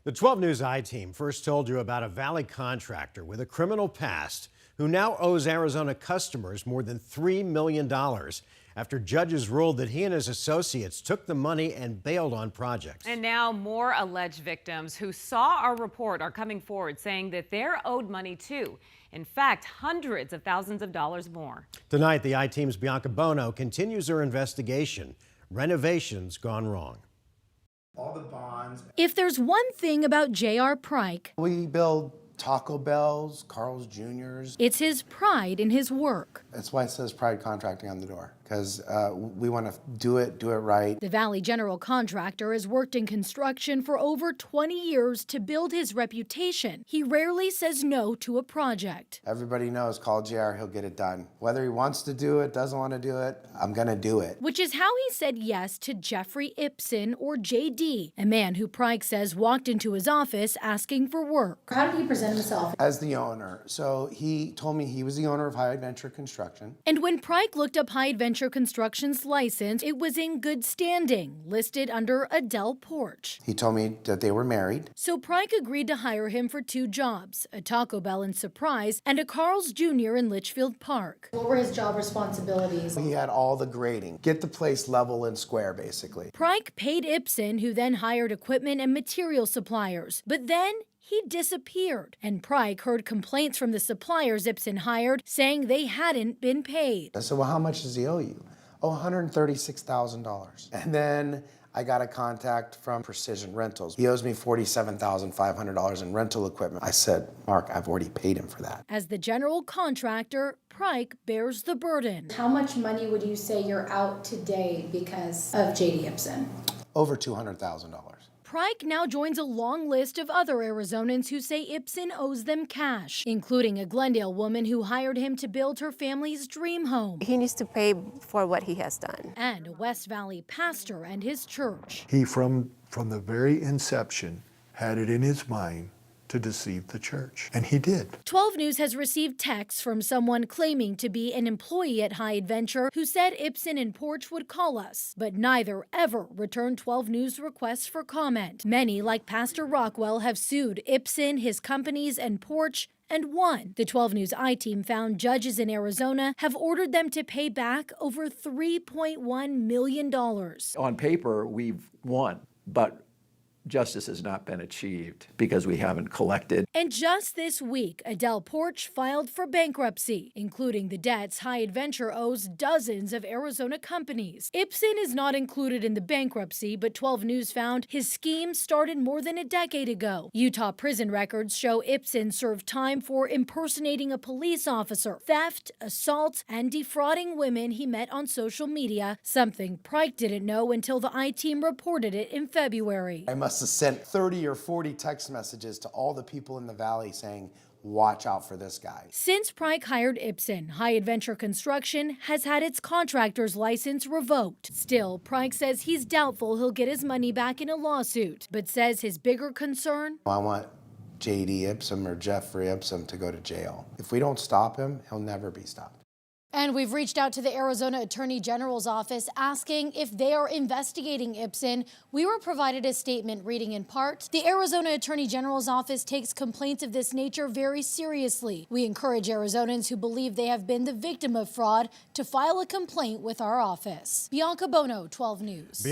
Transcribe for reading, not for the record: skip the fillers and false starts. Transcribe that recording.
The 12 News I-Team first told you about a Valley contractor with a criminal past who now owes Arizona customers more than $3 million after judges ruled that he and his associates took the money and bailed on projects. And now more alleged victims who saw our report are coming forward saying that they're owed money too. In fact, hundreds of thousands of dollars more. Tonight, the I-Team's Bianca Bono continues her investigation. Renovations gone wrong. All the bonds. If there's one thing about J.R. Pryke, We build Taco Bells, Carl's Jr.'s. it's his pride in his work. That's why it says Pride Contracting on the door, because we want to do it right. The Valley general contractor has worked in construction for over 20 years to build his reputation. He rarely says no to a project. Everybody knows, call JR, he'll get it done. Whether he wants to do it, doesn't want to do it, I'm going to do it. Which is how he said yes to Jeffrey Ipson, or JD, a man who Pryke says walked into his office asking for work. How did he present himself? As the owner. So he told me he was the owner of High Adventure Construction. And when Pryke looked up High Adventure Construction's license, it was in good standing, listed under Adele Porch. He told me that they were married. So Pryke agreed to hire him for 2 jobs, a Taco Bell in Surprise and a Carl's Jr. in Litchfield Park. What were his job responsibilities? He had all the grading. Get the place level and square, basically. Pryke paid Ipson, who then hired equipment and material suppliers. But then he disappeared, and Pryke heard complaints from the suppliers Ipson hired saying they hadn't been paid. I said, well, how much does he owe you? Oh, $136,000. And then I got a contact from Precision Rentals. He owes me $47,500 in rental equipment. I said, Mark, I've already paid him for that. As the general contractor, Pryke bears the burden. How much money would you say you're out today because of JD Ipson? Over $200,000. Pryke now joins a long list of other Arizonans who say Ipson owes them cash, including a Glendale woman who hired him to build her family's dream home. He needs to pay for what he has done. And a West Valley pastor and his church. He, from the very inception, had it in his mind to deceive the church, and he did. 12 News has received texts from someone claiming to be an employee at High Adventure who said Ipson and Porch would call us, but neither ever returned 12 News requests for comment. Many, like Pastor Rockwell, have sued Ipson, his companies, and Porch, and won. The 12 News I-Team found judges in Arizona have ordered them to pay back over $3.1 million. On paper, we've won, but justice has not been achieved because we haven't collected. And just this week, Adele Porch filed for bankruptcy, including the debts High Adventure owes dozens of Arizona companies. Ipson is not included in the bankruptcy, but 12 News found his scheme started more than a decade ago. Utah prison records show Ipson served time for impersonating a police officer, theft, assault, and defrauding women he met on social media, something Pryke didn't know until the I-Team reported it in February. I must have sent 30 or 40 text messages to all the people in the valley saying, watch out for this guy. Since Pryke hired Ipson, High Adventure Construction has had its contractor's license revoked. Still, Pryke says he's doubtful he'll get his money back in a lawsuit, but says his bigger concern? I want JD Ipson or Jeffrey Ipson to go to jail. If we don't stop him, he'll never be stopped. And we've reached out to the Arizona Attorney General's office asking if they are investigating Ipson. We were provided a statement reading in part, the Arizona Attorney General's office takes complaints of this nature very seriously. We encourage Arizonans who believe they have been the victim of fraud to file a complaint with our office. Bianca Bono, 12 News.